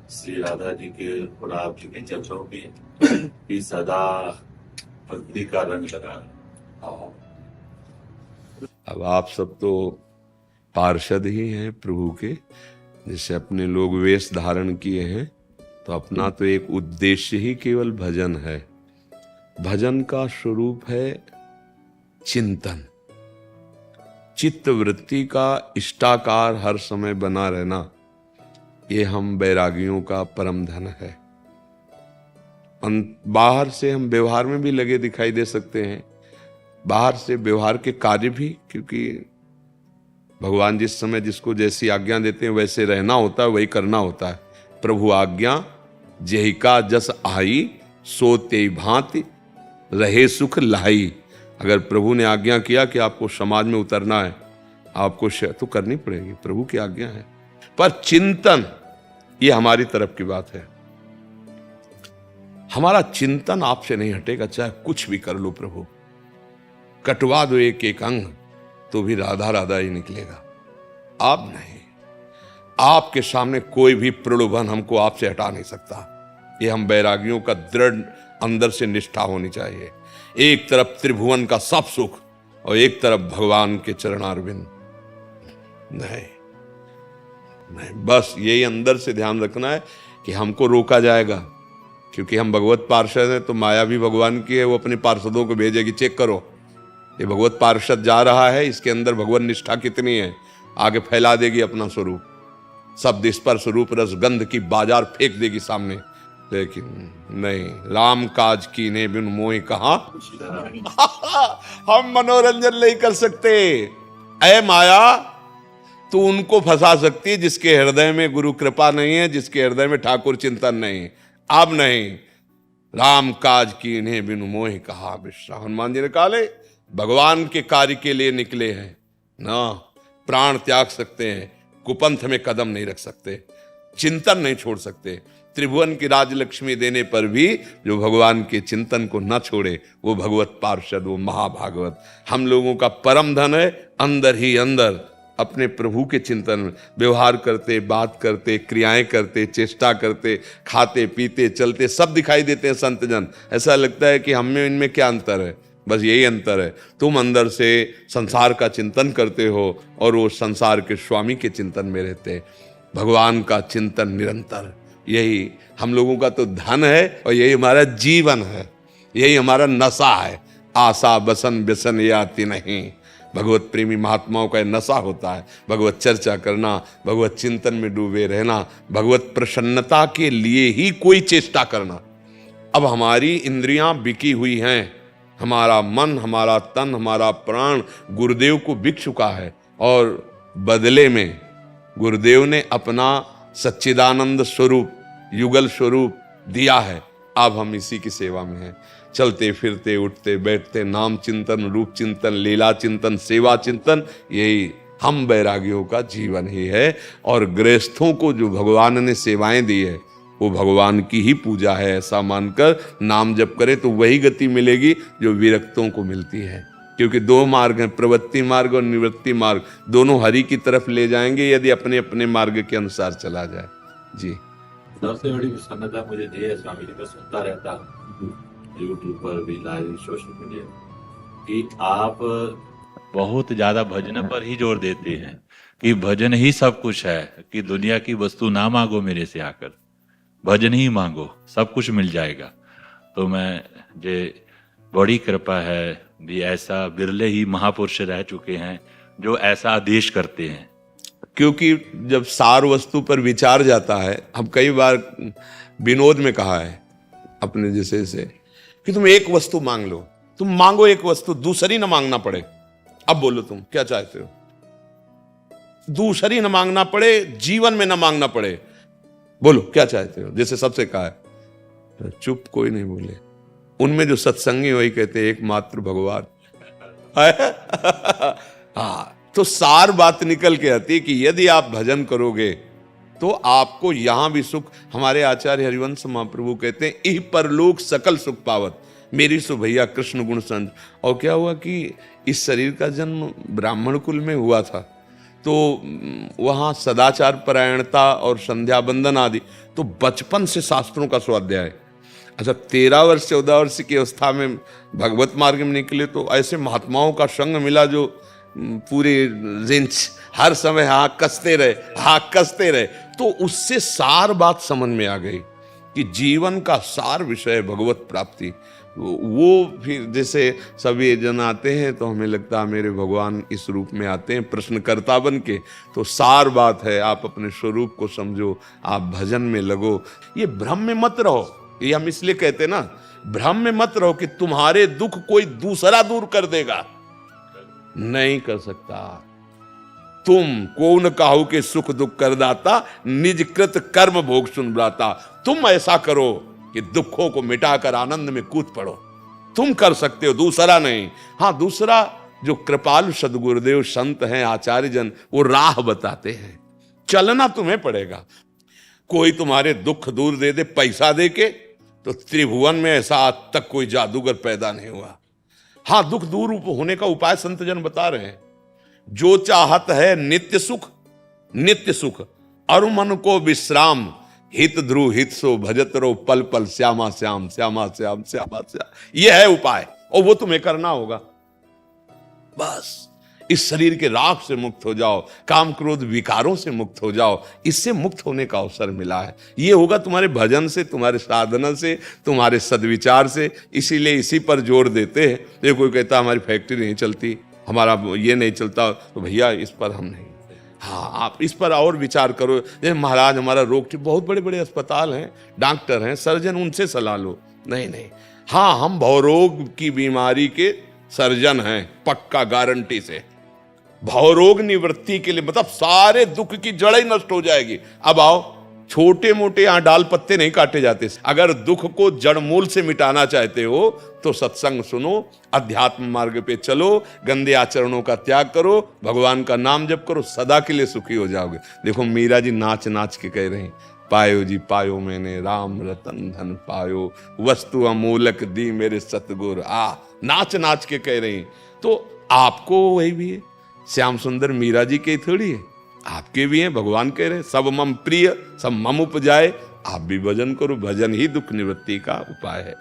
श्री राधा जी के और आप जी के चरणों में भी सदा भक्ति का रंग लगा है। अब आप सब तो पार्षद ही हैं प्रभु के, जैसे अपने लोग वेश धारण किए हैं, तो अपना तो एक उद्देश्य ही केवल भजन है। भजन का स्वरूप है चिंतन, चित्त वृत्ति का इष्टाकार हर समय बना रहना। ये हम बैरागियों का परम धन है। बाहर से हम व्यवहार में भी लगे दिखाई दे सकते हैं, बाहर से व्यवहार के कार्य भी, क्योंकि भगवान जिस समय जिसको जैसी आज्ञा देते हैं वैसे रहना होता है, वही करना होता है। प्रभु आज्ञा जेहिका जस आई, सोते भांति रहे सुख लाई। अगर प्रभु ने आज्ञा किया कि आपको समाज में उतरना है, आपको तो करनी पड़ेगी, प्रभु की आज्ञा है। पर चिंतन ये हमारी तरफ की बात है। हमारा चिंतन आपसे नहीं हटेगा, चाहे कुछ भी कर लो प्रभु, कटवा दो एक एक अंग तो भी राधा राधा ही निकलेगा। आप नहीं, आपके सामने कोई भी प्रलोभन हमको आपसे हटा नहीं सकता। ये हम बैरागियों का दृढ़ अंदर से निष्ठा होनी चाहिए। एक तरफ त्रिभुवन का सब सुख और एक तरफ भगवान के चरणारविंद। नहीं नहीं, बस यही अंदर से ध्यान रखना है कि हमको रोका जाएगा, क्योंकि हम भगवत पार्षद हैं। तो माया भी भगवान की है, वो अपने पार्षदों को भेजेगी, चेक करो ये भगवत पार्षद जा रहा है, इसके अंदर भगवत निष्ठा कितनी है। आगे फैला देगी अपना स्वरूप, शब्द स्पर्श रूप रस गंध की बाजार फेंक देगी सामने। लेकिन नहीं, राम काज कीने बिन मोहि कहा हम मनोरंजन नहीं कर सकते। ऐ माया, तू उनको फंसा सकती है जिसके हृदय में गुरु कृपा नहीं है, जिसके हृदय में ठाकुर चिंतन नहीं। अब नहीं, राम काज कीने बिन मोहि कहा विश्राम। हनुमान जी ने कहा ले भगवान के कार्य के लिए निकले हैं ना, प्राण त्याग सकते हैं, कुपंथ में कदम नहीं रख सकते, चिंतन नहीं छोड़ सकते। त्रिभुवन की राजलक्ष्मी देने पर भी जो भगवान के चिंतन को न छोड़े, वो भगवत पार्षद, वो महाभागवत हम लोगों का परम धन है। अंदर ही अंदर अपने प्रभु के चिंतन में व्यवहार करते, बात करते, क्रियाएं करते, चेष्टा करते, खाते पीते चलते सब दिखाई देते हैं संत जन। ऐसा लगता है कि हम में इनमें क्या अंतर है, बस यही अंतर है, तुम अंदर से संसार का चिंतन करते हो और वो संसार के स्वामी के चिंतन में रहते। भगवान का चिंतन निरंतर, यही हम लोगों का तो धन है और यही हमारा जीवन है, यही हमारा नशा है। आशा बसन व्यसन ये आती नहीं। भगवत प्रेमी महात्माओं का नशा होता है भगवत चर्चा करना, भगवत चिंतन में डूबे रहना, भगवत प्रसन्नता के लिए ही कोई चेष्टा करना। अब हमारी इंद्रियां बिकी हुई हैं, हमारा मन, हमारा तन, हमारा प्राण गुरुदेव को बिक चुका है और बदले में गुरुदेव ने अपना सच्चिदानंद स्वरूप, युगल स्वरूप दिया है। अब हम इसी की सेवा में हैं, चलते फिरते उठते बैठते नाम चिंतन, रूप चिंतन, लीला चिंतन, सेवा चिंतन, यही हम बैरागियों का जीवन ही है। और गृहस्थों को जो भगवान ने सेवाएं दी है वो भगवान की ही पूजा है, ऐसा मानकर नाम जप करे तो वही गति मिलेगी जो विरक्तों को मिलती है। क्योंकि दो मार्ग हैं, प्रवृत्ति मार्ग और निवृत्ति मार्ग, दोनों हरि की तरफ ले जाएंगे यदि अपने अपने मार्ग के अनुसार चला जाए। जी, सबसे बड़ी प्रसन्नता मुझे दी है, स्वामी जी का सुनता रहता यूट्यूब पर भी, लाइव सोशल मीडिया, कि आप बहुत ज्यादा भजन पर ही जोर देते हैं कि भजन ही सब कुछ है, कि दुनिया की वस्तु ना मांगो मेरे से आकर, भजन ही मांगो, सब कुछ मिल जाएगा। तो मैं जे बड़ी कृपा है भी, ऐसा बिरले ही महापुरुष रह चुके हैं जो ऐसा आदेश करते हैं। क्योंकि जब सार वस्तु पर विचार जाता है, हम कई बार विनोद में कहा है अपने जैसे से कि तुम एक वस्तु मांग लो, तुम मांगो एक वस्तु, दूसरी ना मांगना पड़े। अब बोलो तुम क्या चाहते हो, दूसरी ना मांगना पड़े, जीवन में ना मांगना पड़े, बोलो क्या चाहते हो। जैसे सबसे कहा है, तो चुप कोई नहीं बोले। उनमें जो सत्संगी वही कहते एकमात्र भगवान हाँ, तो सार बात निकल के आती है कि यदि आप भजन करोगे तो आपको यहां भी सुख। हमारे आचार्य हरिवंश महाप्रभु कहते हैं इह परलोक सकल सुख पावत, मेरी सो भैया कृष्ण गुण संत। और क्या हुआ कि इस शरीर का जन्म ब्राह्मण कुल में हुआ था, तो वहाँ सदाचार परायणता और संध्या बंदन आदि, तो बचपन से शास्त्रों का स्वाध्याय। अच्छा 13 वर्ष 14 वर्ष की अवस्था में भगवत मार्ग में निकले तो ऐसे महात्माओं का संग मिला जो पूरे जिंच हर समय हाँ कसते रहे, तो उससे सार बात समझ में आ गई कि जीवन का सार विषय भगवत प्राप्ति। वो फिर जैसे सभी जन आते हैं तो हमें लगता है मेरे भगवान इस रूप में आते हैं प्रश्नकर्ता बन के, तो सार बात है आप अपने स्वरूप को समझो, आप भजन में लगो। ये भ्रम में मत रहो, ये हम इसलिए कहते हैं ना, भ्रम में मत रहो कि तुम्हारे दुख कोई दूसरा दूर कर देगा, नहीं कर सकता। तुम कौन काहू के सुख दुख कर दाता, निज कृत कर्म भोग सुन ब्राता। तुम ऐसा करो कि दुखों को मिटाकर आनंद में कूद पड़ो, तुम कर सकते हो, दूसरा नहीं। हाँ दूसरा जो कृपालु सदगुरुदेव संत हैं आचार्य जन, वो राह बताते हैं, चलना तुम्हें पड़ेगा। कोई तुम्हारे दुख दूर दे दे पैसा दे के, तो त्रिभुवन में ऐसा आज तक कोई जादूगर पैदा नहीं हुआ। हाँ दुख दूर होने का उपाय संत जन बता रहे हैं। जो चाहत है नित्य सुख अरु मन को विश्राम, हित ध्रुव हित सो भजत रो पल पल श्यामा श्याम श्यामा श्याम श्यामा श्याम। यह है उपाय और वो तुम्हें करना होगा। बस इस शरीर के राग से मुक्त हो जाओ, काम क्रोध विकारों से मुक्त हो जाओ, इससे मुक्त होने का अवसर मिला है। ये होगा तुम्हारे भजन से, तुम्हारे साधना से, तुम्हारे सद्विचार से। इसीलिए इसी पर जोर देते हैं। ये कोई कहता हमारी फैक्ट्री नहीं चलती, हमारा ये नहीं चलता, तो भैया इस पर हम नहीं, हाँ आप इस पर और विचार करो। जैसे महाराज हमारा रोग, बहुत बड़े बड़े अस्पताल हैं, डॉक्टर हैं, सर्जन, उनसे सलाह लो। नहीं, हाँ हम भवरोग की बीमारी के सर्जन हैं, पक्का गारंटी से। भवरोग निवृत्ति के लिए मतलब सारे दुख की जड़ ही नष्ट हो जाएगी। अब आओ, छोटे मोटे यहाँ डाल पत्ते नहीं काटे जाते। अगर दुख को जड़ मूल से मिटाना चाहते हो तो सत्संग सुनो, अध्यात्म मार्ग पे चलो, गंदे आचरणों का त्याग करो, भगवान का नाम जप करो, सदा के लिए सुखी हो जाओगे। देखो मीरा जी नाच नाच के कह रहे हैं, पायो जी पायो मैंने राम रतन धन पायो, वस्तु अमूलक दी मेरे सतगुर। नाच नाच के कह रहे हैं। तो आपको वही भी है, श्याम सुंदर मीरा जी के थोड़ी है, आपके भी हैं। भगवान कह रहे हैं सब मम प्रिय सब मम उपजाए। आप भी भजन करो, भजन ही दुख निवृत्ति का उपाय है।